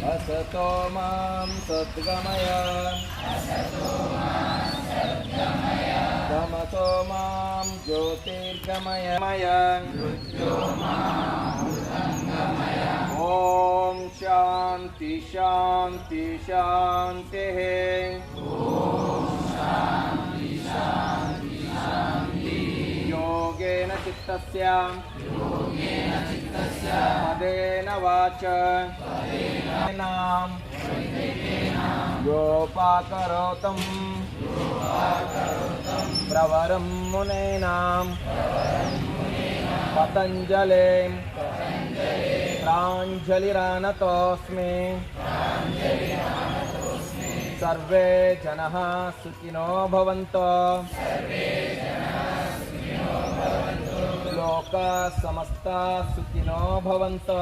असतो मां सद्गमय तमसो मां ज्योतिर्गमय ॐ शान्ति शान्ति शान्तिः योगेन चित्तस्य पदेन वाच नाम योपाकरोतं प्रवरं मुनीनां पतञ्जलिं प्राञ्जलिरानतोऽस्मि सर्वे जनाः सुखिनो भवन्तु लोका समस्ता सुखिनो भवन्तु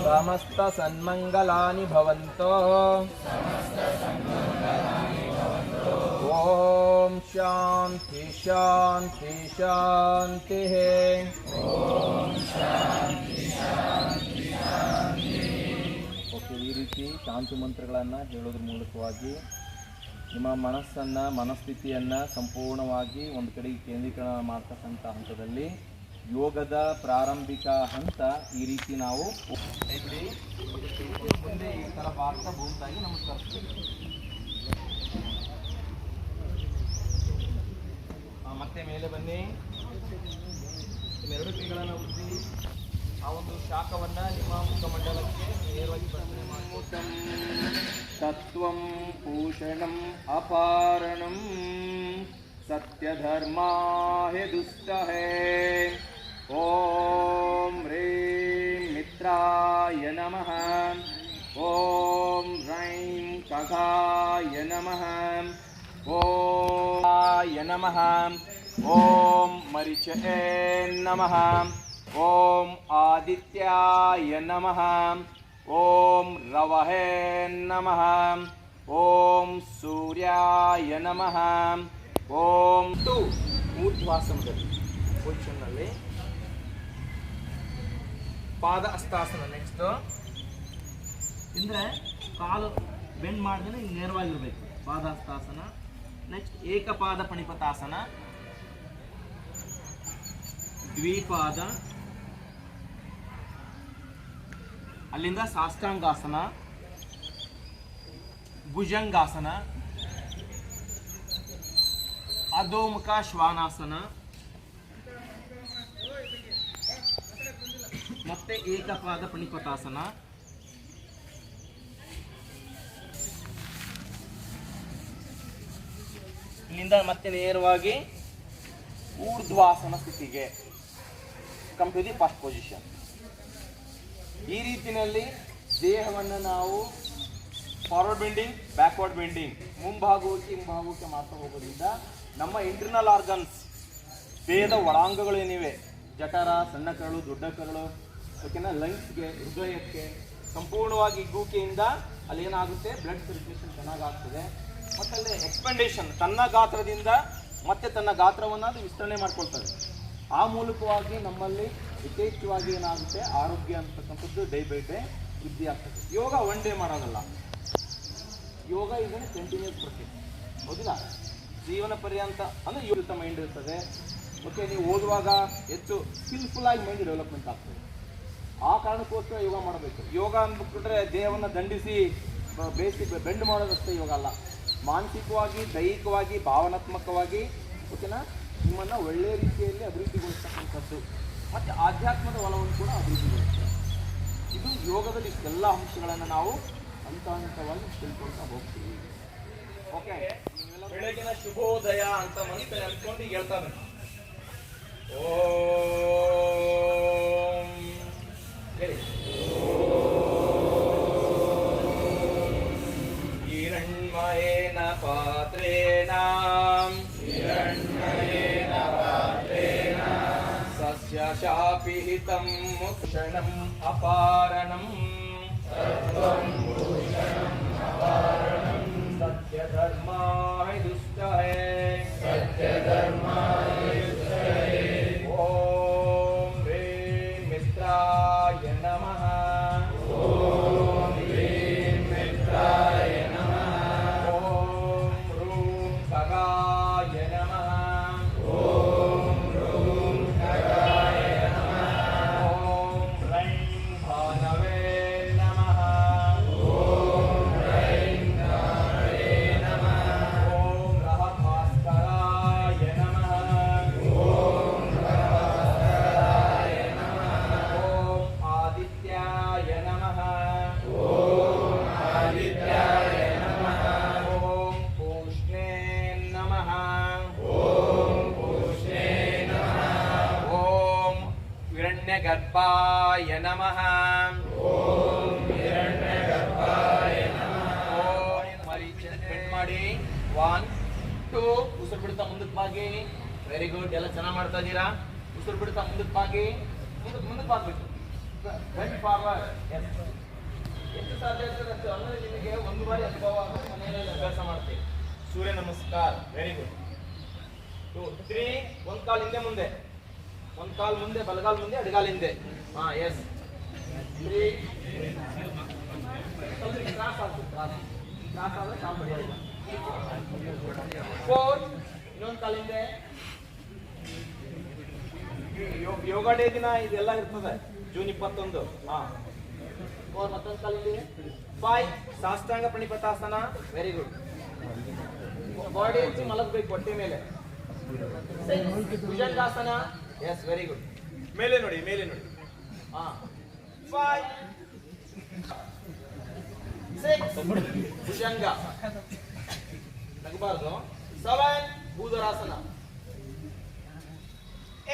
समस्त सन्मंगलानि भवन्तु ओम शांति शांति शांतिः ಓಕೆ ಈ ರೀತಿ ಶಾಂತಿ ಮಂತ್ರಗಳನ್ನು ಹೇಳೋದ್ರ ಮೂಲಕವಾಗಿ ನಿಮ್ಮ ಮನಸ್ಥಿತಿಯನ್ನು ಸಂಪೂರ್ಣವಾಗಿ ಒಂದು ಕಡೆಗೆ ಕೇಂದ್ರೀಕರಣ ಮಾಡ್ತಕ್ಕಂಥ ಹಂತದಲ್ಲಿ ಯೋಗದ ಪ್ರಾರಂಭಿಕ ಹಂತ ಈ ರೀತಿ ನಾವು ಮುಂದೆ ಈ ಥರ ಭಾರತ ಭೂಮಿಯಾಗಿ ನಮಸ್ಕರಿಸ್ತೀವಿ. ಮತ್ತೆ ಮೇಲೆ ಬನ್ನಿ, ಎರಡು ಕೈಗಳನ್ನು ಉಜ್ಜಿ ಆ ಒಂದು ಶಾಖವನ್ನು ನಿಮ್ಮ ಮುಖಮಂಡಲಕ್ಕೆ ನೇರವಾಗಿ ಪ್ರಾರ್ಥನೆ ಮಾಡಬಹುದು. ತತ್ವಂ ಭೂಷಣಂ ಅಪಾರಣಂ ಸತ್ಯಧರ್ಮಾ ಹೇ ದುಷ್ಟಹೇ ಓಂ ಹ್ರೀಂ ಮಿತ್ರಾಯ ನಮಃ ಓಂ ಹ್ರೈಂ ಖಗಾಯ ನಮಃ ಓಂ ಆಯ ನಮಃ ಓಂ ಮರಿಚೇ ನಮಃ ಓಂ ಆದಿತ್ಯಾಯ ನಮಃ ಓಂ ರವಹೇ ನಮಃ ಓಂ ಸೂರ್ಯಾಯ ನಮಃ ಓಂ ಊರ್ಧ್ವಾಸನದಲ್ಲಿ ಪೊಸಿಷನ್ನಲ್ಲಿ ಪಾದ ಹಸ್ತಾಸನ. ನೆಕ್ಸ್ಟ್ ಅಂದರೆ ಕಾಲು ಬೆಂಡ್ ಮಾಡಿದ್ರೆ ಹಿಂಗೆ ನೇರವಾಗಿರಬೇಕು, ಪಾದ ಹಸ್ತಾಸನ. ನೆಕ್ಸ್ಟ್ ಏಕಪಾದ ಪಣಿಪತಾಸನ, ದ್ವಿಪಾದ, ಅಲ್ಲಿಂದ ಸಾಷ್ಟಾಂಗಾಸನ, ಭುಜಂಗಾಸನ, ಅಧೋಮುಖ ಶ್ವಾನಾಸನ, ಮತ್ತೆ ಏಕಪಾದ ಪಣಿಪತಾಸನ. ಇಲ್ಲಿಂದ ಮತ್ತೆ ನೇರವಾಗಿ ಊರ್ಧ್ವಾಸನ ಸ್ಥಿತಿಗೆ, come to the first position. ಈ ರೀತಿಯಲ್ಲಿ ದೇಹವನ್ನು ನಾವು ಫಾರ್ವರ್ಡ್ ಬೆಂಡಿಂಗ್, ಬ್ಯಾಕ್ವರ್ಡ್ ಬೆಂಡಿಂಗ್, ಮುಂಭಾಗಕ್ಕೆ ಹಿಂಭಾಗಕ್ಕೆ ಮಾಡ್ತಾ ಹೋಗೋದ್ರಿಂದ ನಮ್ಮ ಇಂಟರ್ನಲ್ ಆರ್ಗನ್ಸ್, ದೇಹದ ಒಳಾಂಗಗಳು ಏನಿವೆ, ಜಠರ, ಸಣ್ಣ ಕರಳು, ದೊಡ್ಡ ಕರಳು, ಓಕೆನಾ, ಲಂಗ್ಸ್ಗೆ, ಹೃದಯಕ್ಕೆ ಸಂಪೂರ್ಣವಾಗಿ ಹಿಗ್ಗುವಿಕೆಯಿಂದ ಅಲ್ಲಿ ಏನಾಗುತ್ತೆ, ಬ್ಲಡ್ ಸರ್ಕ್ಯುಲೇಷನ್ ಚೆನ್ನಾಗಾಗ್ತದೆ. ಮತ್ತು ಅಲ್ಲಿ ಎಕ್ಸ್ಪೆಂಡೇಷನ್, ತನ್ನ ಗಾತ್ರದಿಂದ ಮತ್ತೆ ತನ್ನ ಗಾತ್ರವನ್ನು ಅದು ವಿಸ್ತರಣೆ ಮಾಡ್ಕೊಳ್ತದೆ. ಆ ಮೂಲಕವಾಗಿ ನಮ್ಮಲ್ಲಿ ಯಥೇಚ್ಛವಾಗಿ ಏನಾಗುತ್ತೆ, ಆರೋಗ್ಯ ಅಂತಕ್ಕಂಥದ್ದು ಡೇ ಬೈ ಡೇ ವೃದ್ಧಿ ಆಗ್ತದೆ. ಯೋಗ ಒನ್ ಡೇ ಮಾಡೋದಲ್ಲ, ಯೋಗ ಇದನ್ನು ಕಂಟಿನ್ಯೂಸ್ ಪ್ರೊಸೆಸ್, ಹೌದಿಲ್ಲ? ಜೀವನ ಪರ್ಯಂತ ಅಂದರೆ ಯೋಗಿತ ಮೈಂಡ್ ಇರ್ತದೆ. ಓಕೆ, ನೀವು ಓದುವಾಗ ಹೆಚ್ಚು ಸ್ಕಿಲ್ಫುಲ್ಲಾಗಿ ಮೈಂಡ್ ಡೆವಲಪ್ಮೆಂಟ್ ಆಗ್ತದೆ. ಆ ಕಾರಣಕ್ಕೋಸ್ಕರ ಯೋಗ ಮಾಡಬೇಕು. ಯೋಗ ಅಂದ್ಬಿಟ್ರೆ ದೇಹವನ್ನು ದಂಡಿಸಿ ಬೇಯಿಸಿ ಬೆಂಡ್ ಮಾಡೋದಷ್ಟೇ ಯೋಗ ಅಲ್ಲ. ಮಾನಸಿಕವಾಗಿ, ದೈಹಿಕವಾಗಿ, ಭಾವನಾತ್ಮಕವಾಗಿ, ಓಕೆನಾ, ನಿಮ್ಮನ್ನು ಒಳ್ಳೆಯ ರೀತಿಯಲ್ಲಿ ಅಭಿವೃದ್ಧಿಗೊಳಿಸ್ತಕ್ಕಂಥದ್ದು ಮತ್ತು ಆಧ್ಯಾತ್ಮದ ಒಲವನ್ನು ಕೂಡ ಅಭಿವೃದ್ಧಿಗೊಳಿಸ್ತದೆ. ಇದು ಯೋಗದಲ್ಲಿ ಇಷ್ಟೆಲ್ಲ ಅಂಶಗಳನ್ನು ನಾವು ಹಂತ ಹಂತವಾಗಿ ತಿಳ್ಕೊಳ್ತಾ ಹೋಗ್ತೀವಿ. ಓಕೆ, ಬೆಳಗಿನ ಶುಭೋದಯ ಅಂತ ಮನಸ್ಸಲ್ಲಿ ಅಂದ್ಕೊಂಡು ಈಗ ಹೇಳ್ತಾರೆ. ಓಂ ಹೇಳಿ. ಹಿರಣ್ಮಯೇನ ಪಾತ್ರೇಣ ಸಸ್ಯ ಶಾಪಿಹಿತಂ ಮುಕ್ಷಣಂ ಅಪಾರಣಂ ಸತ್ಯ ಧರ್ಮ ದುಷ್ಟ ಹಿರಣ್ಯಗರ್ಭಾಯ ನಮಃ. ಓಂ ಮರೀಚಿನ ಸ್ಪೆಂಡ್ ಮಾಡಿ. 1 2 ಉಸಿರು ಬಿಡ್ತಾ ಮುಂದಕ್ಕೆ ಬಾಗಿ. Very good. ಎಲ್ಲ ಚೆನ್ನಾಗಿ ಮಾಡ್ತಾ ಇದ್ದೀರಾ. ಉಸಿರು ಬಿಡ್ತಾ ಮುಂದಕ್ಕೆ ಬಾಗಿ. ಮುಂದಕ್ಕೆ ಬಾಗ್ಬೇಕು. Bend forward. ಎಷ್ಟು ಸಾಧ್ಯ ಆಗ್ತದೆ ಅಷ್ಟು. ಅಂದ್ರೆ ನಿಮಗೆ ಒಂದು ಬಾರಿ ಅನುಭವ ಮನೆಯಲ್ಲಿ ಅಭ್ಯಾಸ ಮಾಡ್ತೀವಿ. ಸೂರ್ಯ ನಮಸ್ಕಾರ. Very good. 2 3 ಒಂದು ಕಾಲು ಹಿಂದೆ ಮುಂದೆ, ಒಂದು ಕಾಲು ಮುಂದೆ, ಬಲಗಾಲ್ ಮುಂದೆ, ಎಡಗಾಲ್ ಹಿಂದೆ. ಹಾ ಎಸ್. 3 ಕ್ರಾಸ್ ಆಗ್ತದೆ. ಕ್ರಾಸ್ ಆದ್ರೆ ಕಾಲು ಬಡಿಯೋದಿಲ್ಲ. 4 ಇನ್ನೊಂದು ಕಾಲು ಹಿಂದೆ. ಯೋಗ ಡೇ ದಿನ ಇದೆಲ್ಲ ಇರ್ತದೆ, ಜೂನ್ 21. ಹಾ 4 ಮತ್ತೊಂದು ಕಾಲು ಹಿಂದೆ. 5 ಸಾಷ್ಟಾಂಗ ಪ್ರಣಿಪತಾಸನ. Very good. ಬಾಡಿ ಹೆಚ್ಚಿ ಮಲಗಬೇಕು ಹೊಟ್ಟೆ ಮೇಲೆ. 6 ಭುಜಂಗಾಸನ. Yes very good. ಮೇಲೆ ನೋಡಿ, ಮೇಲೆ ನೋಡಿ. ಹಾ 5 6 ಭುಜಂಗ ನಗಬಾರ್ದು. 7 ಭೂಧರಾಸನ.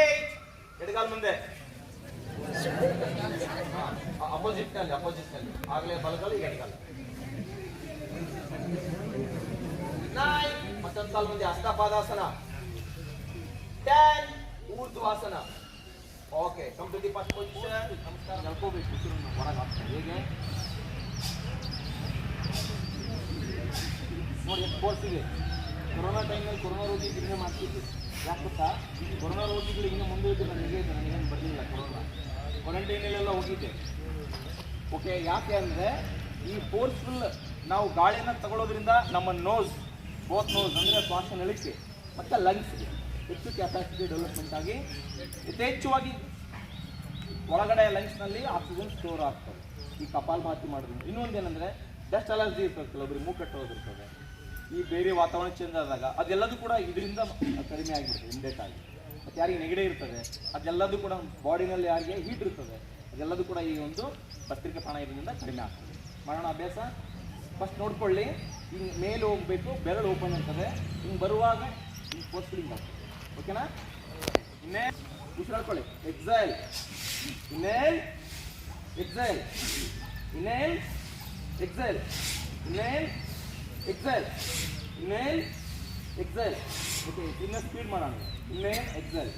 8 ಎಡಗಾಲ್ ಮುಂದೆ, ಅಪೋಸಿಟ್ ನಲ್ಲಿ ಆಗ್ಲೇ ಬಲಗಾಲ, ಈಗ ಎಡಗಾಲ. 9 ಮತ್ತೊಂದು ಕಾಲ್ ಮುಂದೆ, hastapadasana. 10 urdhvasana. Okay, come to the first position. ನಮಸ್ಕಾರ. ನಡ್ಕೋಬೇಕು, ಹೊರಗೆ ಹಾಕ್ತಾರೆ. ಹೇಗೆ ನೋಡಿ, ಸ್ಪೋರ್ಟ್ಸಿಗೆ ಕೊರೋನಾ ಟೈಮ್ನಲ್ಲಿ ಕೊರೋನಾ ರೋಗಿಗಳಿಗೆ ಮಾಡ್ತಿದ್ವಿ. ಯಾಕೆ ಗೊತ್ತಾ? ಕೊರೋನಾ ರೋಗಿಗಳಿಗಿಂತ ಮುಂದೆ ಇದ್ದು ನನಗೇನು ಬರಲಿಲ್ಲ. ಕ್ವಾರಂಟೈನಲ್ಲೆಲ್ಲ ಹೋಗಿದ್ದೆ. ಓಕೆ, ಯಾಕೆ ಅಂದರೆ ಈ ಫೋರ್ಸ್ಫುಲ್ ನಾವು ಗಾಳಿಯನ್ನು ತಗೊಳ್ಳೋದ್ರಿಂದ ನಮ್ಮ ಬೋತ್ ನೋಸ್ ಅಂದರೆ ಶ್ವಾಸನಳಿಕೆ ಮತ್ತು ಲಂಗ್ಸ್ಗೆ ಹೆಚ್ಚು ಕೆಪಾಸಿಟಿ ಡೆವಲಪ್ಮೆಂಟ್ ಆಗಿ ಯಥೇಚ್ಛವಾಗಿ ಒಳಗಡೆ ಲಂಗ್ಸ್ನಲ್ಲಿ ಆಕ್ಸಿಜನ್ ಸ್ಟೋರ್ ಆಗ್ತದೆ ಈ ಕಪಾಲಭಾತಿ ಮಾಡೋದ್ರಿಂದ. ಇನ್ನೊಂದೇನೆಂದರೆ ಡಸ್ಟ್ ಅಲರ್ಜಿ ಇರ್ತದೆ, ಕೆಲವೊಬ್ಬರಿಗೆ ಮೂಕಟ್ಟೋದಿರ್ತದೆ. ಈ ಬೇರೆ ವಾತಾವರಣ ಚೇಂಜ್ ಆದಾಗ ಅದೆಲ್ಲದೂ ಕೂಡ ಇದರಿಂದ ಕಡಿಮೆ ಆಗಿಬಿಡ್ತದೆ ಇಮ್ಮಿಡಿಯೇಟ್ ಆಗಿ. ಮತ್ತು ಯಾರಿಗೆ ನೆಗಡಿ ಇರ್ತದೆ ಅದೆಲ್ಲದೂ ಕೂಡ, ಬಾಡಿನಲ್ಲಿ ಯಾರಿಗೆ ಹೀಟ್ ಇರ್ತದೆ ಅದೆಲ್ಲದೂ ಕೂಡ ಈ ಒಂದು ಭಸ್ತ್ರಿಕೆ ಪ್ರಾಣಾಯಾಮದಿಂದ ಕಡಿಮೆ ಆಗ್ತದೆ. ಮಾಡೋಣ ಅಭ್ಯಾಸ. ಫಸ್ಟ್ ನೋಡ್ಕೊಳ್ಳಿ, ಹಿಂಗೆ ಮೇಲೆ ಹೋಗಬೇಕು, ಬೆರಳು ಓಪನ್ ಇರ್ತದೆ. ಹಿಂಗೆ ಬರುವಾಗ ಹಿಂಗೆ ಫೋರ್ಸ್ಫುಲ್ ಆಗ್ತದೆ. ಓಕೆನಾ? ಇನ್ನೇ ಉಸಿರಾಡ್ಕೊಳ್ಳಿ. Exhale, inhale, exhale, inhale, exhale, inhale, exhale, inhale, exhale. Okay, ಇನ್ನೂ ಸ್ಪೀಡ್ ಮಾಡೋಣ. Inhale, exile,